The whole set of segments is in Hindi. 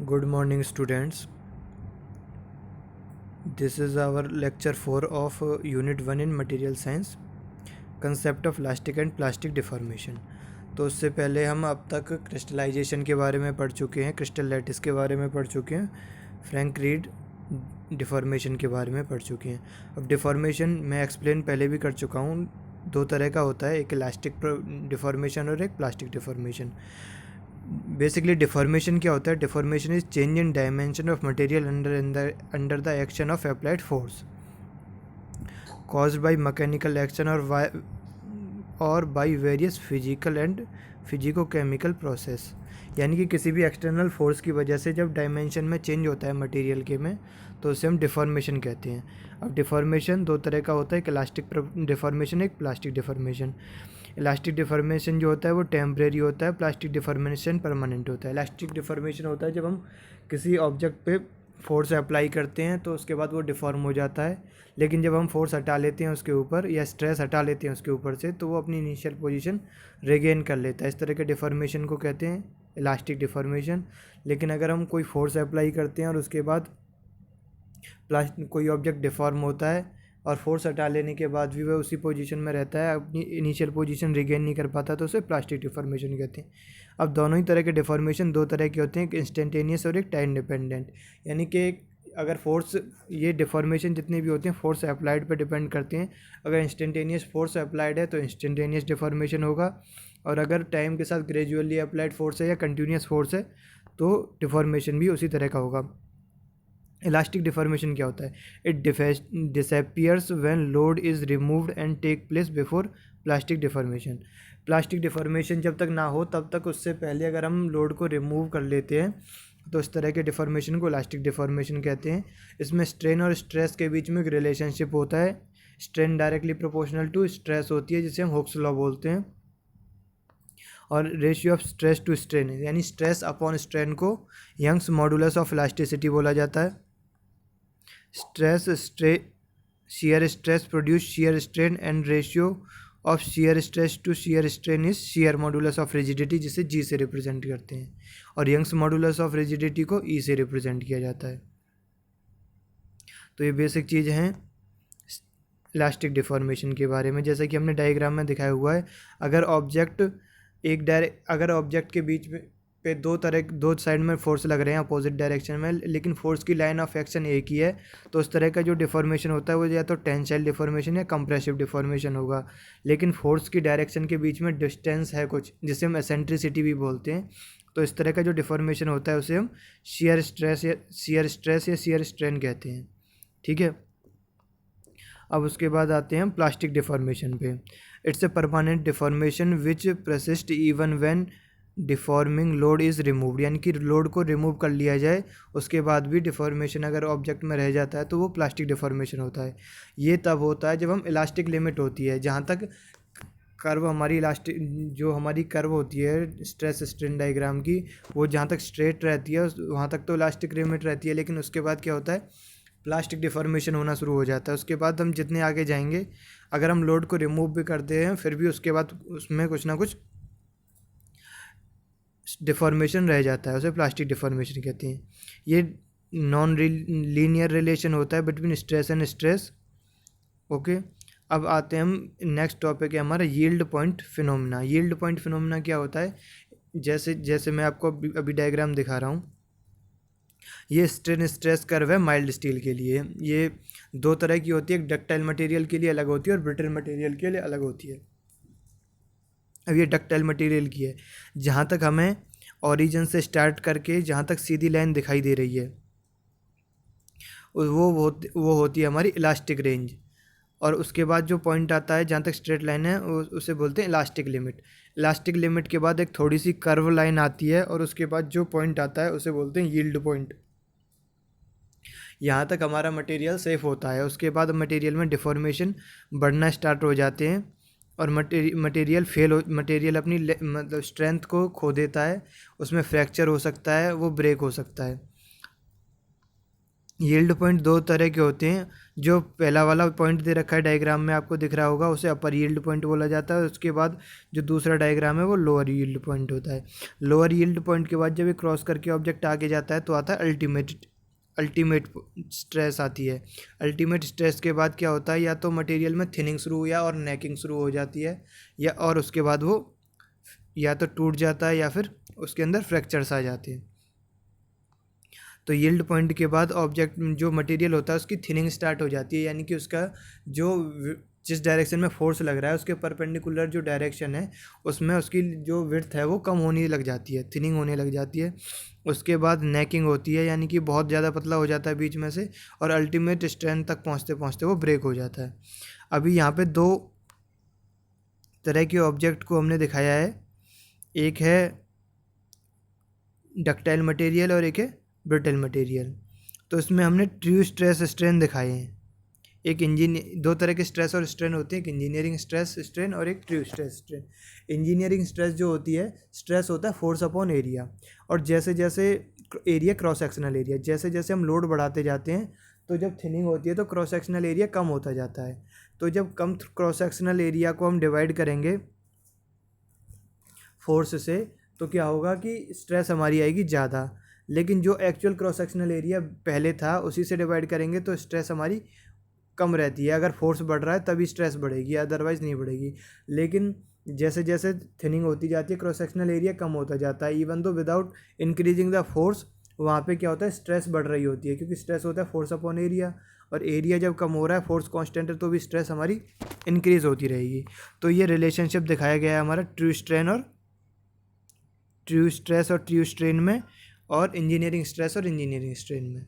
Good morning, students. This is our lecture 4 of Unit 1 in Material Science, Concept of Elastic and Plastic Deformation. तो उससे पहले हम अब तक क्रिस्टलाइजेशन के बारे में पढ़ चुके हैं, क्रिस्टल लैटिस के बारे में पढ़ चुके हैं, फ्रैंक रीड डिफॉर्मेशन के बारे में पढ़ चुके हैं. अब डिफॉर्मेशन मैं एक्सप्लेन पहले भी कर चुका हूँ. दो तरह का होता है, एक इलास्टिक डिफॉर्मेशन और एक प्लास्टिक डिफॉर्मेशन. बेसिकली डिफॉर्मेशन क्या होता है? Deformation is change in dimension of material under the action of applied force caused by mechanical action और by various physical and physico-chemical process. यानी कि किसी भी एक्सटर्नल फोर्स की वजह से जब डायमेंशन में चेंज होता है मटेरियल के में, तो उसे हम डिफॉर्मेशन कहते हैं. अब डिफॉर्मेशन दो तरह का होता है, एक इलास्टिक डिफॉर्मेशन, एक प्लास्टिक डिफॉर्मेशन. इलास्टिक डिफॉर्मेशन जो होता है वो टेम्परेरी होता है, प्लास्टिक डिफॉर्मेशन परमानेंट होता है. इलास्टिक डिफॉर्मेशन होता है जब हम किसी ऑब्जेक्ट पे फोर्स अप्लाई करते हैं तो उसके बाद वो डिफॉर्म हो जाता है, लेकिन जब हम फोर्स हटा लेते हैं उसके ऊपर या स्ट्रेस हटा लेते हैं उसके ऊपर से, तो वो अपनी इनिशियल पोजीशन रिगेन कर लेता है. इस तरह के डिफॉर्मेशन को कहते हैं इलास्टिक डिफॉर्मेशन. लेकिन अगर हम कोई फोर्स अप्लाई करते हैं और उसके बाद कोई ऑब्जेक्ट डिफॉर्म होता है और फोर्स हटा लेने के बाद भी वह उसी पोजीशन में रहता है, अपनी इनिशियल पोजीशन रिगेन नहीं कर पाता, तो उसे प्लास्टिक डिफॉर्मेशन कहते हैं. अब दोनों ही तरह के डिफॉर्मेशन दो तरह के होते हैं, एक इंस्टेंटेनियस और एक टाइम डिपेंडेंट. यानी कि अगर फोर्स, ये डिफॉर्मेशन जितने भी होते हैं फोर्स अप्लाइड पे डिपेंड करते हैं. अगर इंस्टेंटेनियस फोर्स अप्लाइड है तो इंस्टेंटेनियस डिफॉर्मेशन होगा, और अगर टाइम के साथ ग्रेजुअली अप्लाइड फोर्स है या कंटिन्यूस फोर्स है तो डिफॉर्मेशन भी उसी तरह का होगा. इलास्टिक डिफॉर्मेशन क्या होता है? It disappears when load is removed and take place before plastic deformation. Plastic deformation जब तक ना हो तब तक, उससे पहले अगर हम लोड को रिमूव कर लेते हैं तो इस तरह के डिफॉर्मेशन को इलास्टिक डिफॉर्मेशन कहते हैं. इसमें स्ट्रेन और स्ट्रेस के बीच में एक रिलेशनशिप होता है. Strain directly proportional to stress होती है, जिसे हम हुक्स लॉ बोलते हैं, और ratio of stress to strain, यानी स्ट्रेस अपॉन स्ट्रेन को यंग्स मॉडुलस ऑफ इलास्टिसिटी बोला जाता है. shear stress produce shear strain and ratio of shear stress to shear strain is shear modulus of rigidity, जिसे G से रिप्रेजेंट करते हैं, और यंग्स मॉडुलस ऑफ रिजिडिटी को E से रिप्रेजेंट किया जाता है. तो ये बेसिक चीज़ हैं इलास्टिक डिफॉर्मेशन के बारे में. जैसा कि हमने डायग्राम में दिखाया हुआ है, अगर ऑब्जेक्ट के बीच में पे दो साइड में फोर्स लग रहे हैं अपोजिट डायरेक्शन में, लेकिन फोर्स की लाइन ऑफ एक्शन एक ही है, तो उस तरह का जो डिफॉर्मेशन होता है वो या तो टेंसाइल डिफॉर्मेशन या कंप्रेसिव डिफॉर्मेशन होगा. लेकिन फोर्स की डायरेक्शन के बीच में डिस्टेंस है कुछ, जिसे हम एसेंट्रिसिटी भी बोलते हैं, तो इस तरह का जो डिफॉर्मेशन होता है उसे हम शियर स्ट्रेस या शियर स्ट्रेन कहते हैं. ठीक है. अब उसके बाद आते हैं हम प्लास्टिक डिफॉर्मेशन पे. It's a permanent deformation which persist even when deforming load is removed. यानी कि लोड को रिमूव कर लिया जाए उसके बाद भी डिफॉर्मेशन अगर ऑब्जेक्ट में रह जाता है तो वो प्लास्टिक डिफॉर्मेशन होता है. ये तब होता है जब हम इलास्टिक लिमिट होती है, जहाँ तक कर्व हमारी इलास्टिक जो हमारी कर्व होती है स्ट्रेस स्ट्रेन डायग्राम की, वो जहाँ तक स्ट्रेट रहती है वहाँ तक तो इलास्टिक लिमिट रहती है. लेकिन उसके बाद क्या होता है, प्लास्टिक डिफॉर्मेशन होना शुरू हो जाता है. उसके बाद हम जितने आगे जाएंगे, अगर हम लोड को रिमूव भी करते हैं फिर भी उसके बाद उसमें कुछ ना कुछ डिफॉर्मेशन रह जाता है, उसे प्लास्टिक डिफॉर्मेशन कहते हैं. ये नॉन लीनियर रिलेशन होता है between stress and stress. Okay. अब आते हैं हम, नेक्स्ट टॉपिक है हमारा yield point phenomena. Yield point phenomena क्या होता है? जैसे मैं आपको अभी डायग्राम दिखा रहा हूँ, ये स्ट्रेन स्ट्रेस कर्व है माइल्ड स्टील के लिए. ये दो तरह की होती है, एक डक्टाइल मटेरियल के लिए अलग होती है और ब्रिटल मटेरियल के लिए अलग होती है. अब ये डक्टाइल मटेरियल की है, जहाँ तक हमें ओरिजिन से स्टार्ट करके जहाँ तक सीधी लाइन दिखाई दे रही है वो होती है हमारी इलास्टिक रेंज. और उसके बाद जो पॉइंट आता है जहाँ तक स्ट्रेट लाइन है उसे बोलते हैं इलास्टिक लिमिट. इलास्टिक लिमिट के बाद एक थोड़ी सी कर्व लाइन आती है और उसके बाद जो पॉइंट आता है उसे बोलते हैं यील्ड पॉइंट. यहाँ तक हमारा मटेरियल सेफ होता है. उसके बाद मटेरियल में डिफॉर्मेशन बढ़ना स्टार्ट हो जाते हैं और मटेरियल अपनी मतलब स्ट्रेंथ को खो देता है, उसमें फ्रैक्चर हो सकता है, वो ब्रेक हो सकता है. यील्ड पॉइंट दो तरह के होते हैं। जो पहला वाला पॉइंट दे रखा है डायग्राम में, आपको दिख रहा होगा, उसे अपर यील्ड पॉइंट बोला जाता है। उसके बाद जो दूसरा डायग्राम है वो लोअर यील्ड पॉइंट होता है। लोअर यील्ड पॉइंट के बाद जब ये क्रॉस करके ऑब्जेक्ट आगे जाता है तो आता है अल्टीमेट स्ट्रेस आती है। अल्टीमेट स्ट्रेस के बाद क्या होता है, या तो मटेरियल में थिनिंग शुरू या और नेकिंग शुरू हो जाती है, या और उसके बाद वो या तो टूट जाता है या फिर उसके अंदर फ्रैक्चर्स आ जाते हैं। तो यील्ड पॉइंट के बाद ऑब्जेक्ट जो मटेरियल होता है उसकी थिनिंग स्टार्ट हो जाती है, यानी कि उसका जो जिस डायरेक्शन में फोर्स लग रहा है उसके परपेंडिकुलर जो डायरेक्शन है उसमें उसकी जो विड्थ है वो कम होने लग जाती है, थिनिंग होने लग जाती है। उसके बाद नेकिंग होती है, यानी कि बहुत ज़्यादा पतला हो जाता है बीच में से, और अल्टीमेट स्ट्रेंथ तक पहुँचते पहुँचते वो ब्रेक हो जाता है। अभी यहाँ पे दो तरह के ऑब्जेक्ट को हमने दिखाया है, एक है डक्टाइल मटेरियल और एक है ब्रिटल मटेरियल। तो इसमें हमने ट्रू स्ट्रेस स्ट्रेन दिखाए हैं। एक दो तरह के स्ट्रेस और स्ट्रेन होते हैं, एक इंजीनियरिंग स्ट्रेस स्ट्रेन और एक true stress strain. Engineering stress जो होती है, स्ट्रेस होता है फोर्स अपॉन एरिया, और जैसे जैसे एरिया क्रॉस सेक्शनल एरिया, जैसे जैसे हम लोड बढ़ाते जाते हैं तो जब थिनिंग होती है तो क्रॉस सेक्शनल एरिया कम होता जाता है। तो जब कम क्रॉस सेक्शनल एरिया को हम डिवाइड करेंगे फोर्स से तो क्या होगा कि स्ट्रेस हमारी आएगी ज़्यादा, लेकिन जो एक्चुअल क्रॉस सेक्शनल एरिया पहले था उसी से डिवाइड करेंगे तो स्ट्रेस हमारी कम रहती है। अगर फोर्स बढ़ रहा है तभी स्ट्रेस बढ़ेगी, अदरवाइज़ नहीं बढ़ेगी। लेकिन जैसे जैसे थिनिंग होती जाती है क्रॉस सेक्शनल एरिया कम होता जाता है, even though without increasing the force, वहाँ पे क्या होता है, स्ट्रेस बढ़ रही होती है, क्योंकि स्ट्रेस होता है फोर्स अपॉन एरिया, और एरिया जब कम हो रहा है, फोर्स कांस्टेंट है, तो भी स्ट्रेस हमारी इंक्रीज़ होती रहेगी। तो ये रिलेशनशिप दिखाया गया है हमारा ट्रू स्ट्रेस और ट्रू स्ट्रेन में, और इंजीनियरिंग स्ट्रेस और इंजीनियरिंग स्ट्रेन में।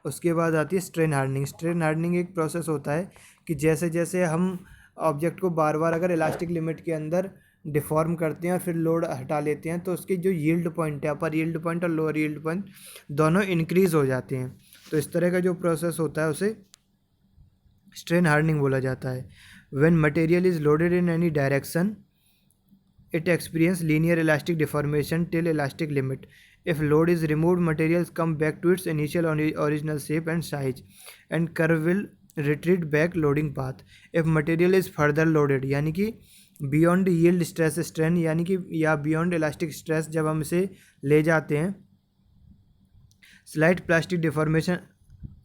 उसके बाद आती है स्ट्रेन हार्डनिंग। स्ट्रेन हार्डनिंग एक प्रोसेस होता है कि जैसे जैसे हम ऑब्जेक्ट को बार बार अगर इलास्टिक लिमिट के अंदर डिफॉर्म करते हैं और फिर लोड हटा लेते हैं तो उसकी जो यील्ड पॉइंट है, अपर यील्ड पॉइंट और लोअर यील्ड पॉइंट दोनों इंक्रीज़ हो जाते हैं। तो इस तरह का जो प्रोसेस होता है उसे स्ट्रेन हार्डनिंग बोला जाता है। When material is loaded in any direction it experience linear elastic deformation till elastic limit. If load is removed, materials come back to its initial original shape and size, and curve will retreat back loading path. If material is further loaded, यानी कि beyond yield stress strain, यानी कि या beyond elastic stress जब हम इसे ले जाते हैं, slight plastic deformation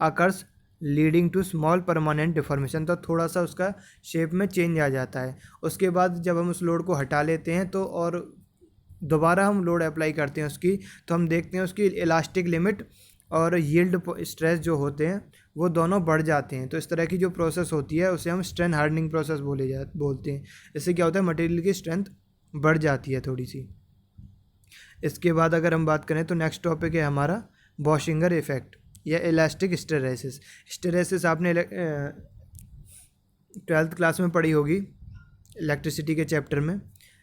occurs leading to small permanent deformation. तो थोड़ा सा उसका शेप में चेंज आ जाता है। उसके बाद जब हम उस लोड को हटा लेते हैं तो और दोबारा हम लोड अप्लाई करते हैं उसकी, तो हम देखते हैं उसकी इलास्टिक लिमिट और यील्ड स्ट्रेस जो होते हैं वो दोनों बढ़ जाते हैं। तो इस तरह की जो प्रोसेस होती है उसे हम स्ट्रेन हार्डनिंग प्रोसेस बोलते हैं। इससे क्या होता है, मटेरियल की स्ट्रेंथ बढ़ जाती है थोड़ी सी। इसके बाद अगर हम बात करें तो नेक्स्ट टॉपिक है हमारा बॉशिंगर इफेक्ट या इलास्टिक हिस्टेरेसिस। हिस्टेरेसिस आपने 12th क्लास में पढ़ी होगी इलेक्ट्रिसिटी के चैप्टर में।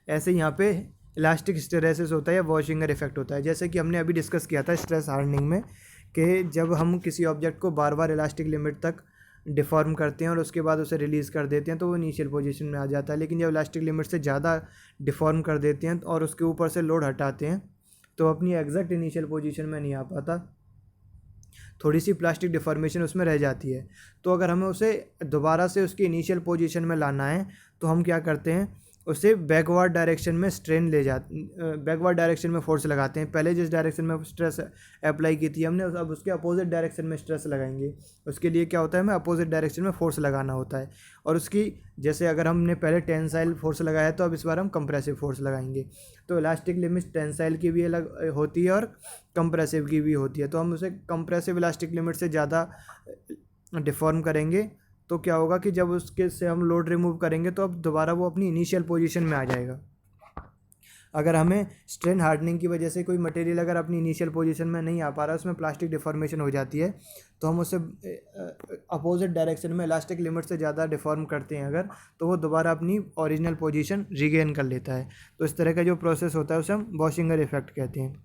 ऐसे यहाँ पे इलास्टिक हिस्टेरेसिस होता है या बॉशिंगर इफेक्ट होता है। जैसे कि हमने अभी डिस्कस किया था स्ट्रेस हार्डनिंग में कि जब हम किसी ऑब्जेक्ट को बार बार इलास्टिक लिमिट तक डिफॉर्म करते हैं और उसके बाद उसे रिलीज़ कर देते हैं तो वो इनिशियल पोजीशन में आ जाता है। लेकिन जब इलास्टिक लिमिट से ज़्यादा डिफॉर्म कर देते हैं और उसके ऊपर से लोड हटाते हैं तो अपनी एग्जैक्ट इनिशियल पोजीशन में नहीं आ पाता, थोड़ी सी प्लास्टिक डिफॉर्मेशन उसमें रह जाती है। तो अगर हमें उसे दोबारा से उसकी इनिशियल पोजीशन में लाना है तो हम क्या करते हैं, उसे बैकवर्ड डायरेक्शन में बैकवर्ड डायरेक्शन में फोर्स लगाते हैं। पहले जिस डायरेक्शन में स्ट्रेस अप्लाई की थी हमने, अब उसके अपोजिट डायरेक्शन में स्ट्रेस लगाएंगे। उसके लिए क्या होता है, हमें अपोजिट डायरेक्शन में फोर्स लगाना होता है। और उसकी जैसे अगर हमने पहले टेंसाइल फोर्स लगाया तो अब इस बार हम कंप्रेसिव फोर्स लगाएंगे। तो इलास्टिक लिमिट टेंसाइल की भी अलग होती है और कंप्रेसिव की भी होती है। तो हम उसे कंप्रेसिव इलास्टिक लिमिट से ज़्यादा डिफॉर्म करेंगे तो क्या होगा कि जब उसके से हम लोड रिमूव करेंगे तो अब दोबारा वो अपनी इनिशियल पोजीशन में आ जाएगा। अगर हमें स्ट्रेन हार्डनिंग की वजह से कोई मटेरियल अगर अपनी इनिशियल पोजीशन में नहीं आ पा रहा, उसमें प्लास्टिक डिफॉर्मेशन हो जाती है, तो हम उसे अपोजिट डायरेक्शन में इलास्टिक लिमिट से ज़्यादा डिफॉर्म करते हैं अगर, तो वो दोबारा अपनी ओरिजिनल पोजीशन रिगेन कर लेता है। तो इस तरह का जो प्रोसेस होता है उसे हम बॉशिंगर इफेक्ट कहते हैं।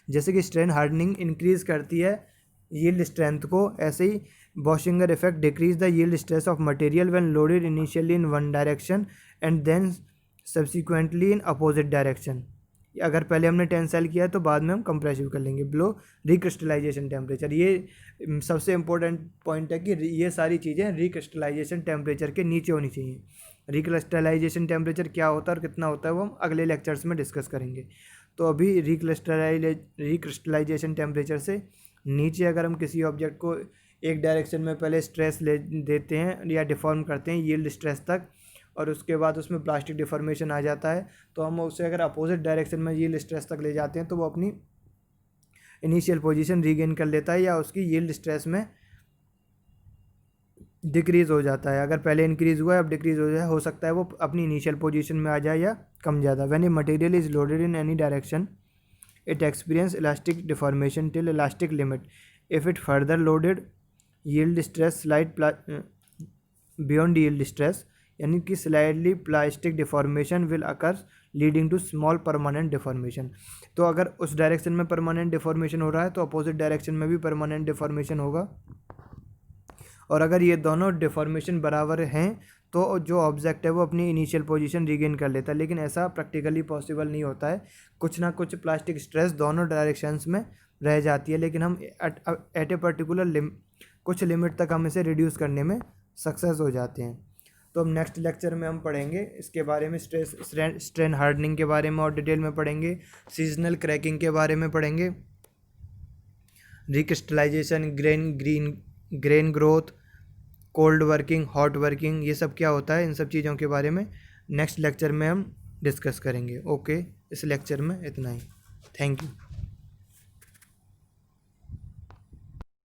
जैसे कि स्ट्रेन हार्डनिंग इंक्रीज़ करती है यील्ड स्ट्रेंथ को, ऐसे ही Bauschinger effect decrease the yield stress of material when loaded initially in one direction and then subsequently in opposite direction. अगर पहले हमने टेंसाइल किया है तो बाद में हम कंप्रेसिव कर लेंगे। बिलो रिक्रिस्टलाइजेशन टेम्परेचर, ये सबसे इम्पोर्टेंट पॉइंट है कि ये सारी चीज़ें रिक्रिस्टलाइजेशन टेम्परेचर के नीचे होनी चाहिए। रिक्रिस्टलाइजेशन टेम्परेचर क्या होता है और कितना होता है वो हम अगले लेक्चर्स में डिस्कस करेंगे। तो अभी रिक्रिस्टलाइजेशन टेम्परेचर से नीचे अगर हम किसी ऑब्जेक्ट को एक डायरेक्शन में पहले स्ट्रेस ले देते हैं या डिफॉर्म करते हैं यील्ड स्ट्रेस तक, और उसके बाद उसमें प्लास्टिक डिफॉर्मेशन आ जाता है, तो हम उसे अगर अपोजिट डायरेक्शन में यील्ड स्ट्रेस तक ले जाते हैं तो वो अपनी इनिशियल पोजीशन रीगेन कर लेता है या उसकी यील्ड स्ट्रेस में डिक्रीज़ हो जाता है। अगर पहले इंक्रीज़ हुआ है अब डिक्रीज़ हो जाए, हो सकता है वो अपनी इनिशियल पोजीशन में आ जाए या कम ज़्यादा। When a material is loaded in any direction it experience elastic deformation till elastic limit. If it further loaded yield stress slide beyond yield stress, यानी कि slightly plastic deformation will occurs leading to small permanent deformation. तो अगर उस डायरेक्शन में परमानेंट डिफॉर्मेशन हो रहा है तो अपोजिट डायरेक्शन में भी परमानेंट डिफॉर्मेशन होगा, और अगर ये दोनों डिफॉर्मेशन बराबर हैं तो जो ऑब्जेक्ट है वो अपनी इनिशियल पोजीशन रीगेन कर लेता है। लेकिन ऐसा प्रैक्टिकली पॉसिबल नहीं होता है, कुछ ना कुछ प्लास्टिक स्ट्रेस दोनों डायरेक्शंस में रह जाती है, लेकिन हम एट ए पर्टिकुलर कुछ लिमिट तक हम इसे रिड्यूस करने में सक्सेस हो जाते हैं। तो हम नेक्स्ट लेक्चर में हम पढ़ेंगे इसके बारे में, स्ट्रेन हार्डनिंग के बारे में और डिटेल में पढ़ेंगे, सीजनल क्रैकिंग के बारे में पढ़ेंगे, recrystallisation, grain growth, cold working, hot working, ये सब क्या होता है, इन सब चीज़ों के बारे में नेक्स्ट लेक्चर में हम डिस्कस करेंगे। ओके, इस लेक्चर में इतना ही। Thank you.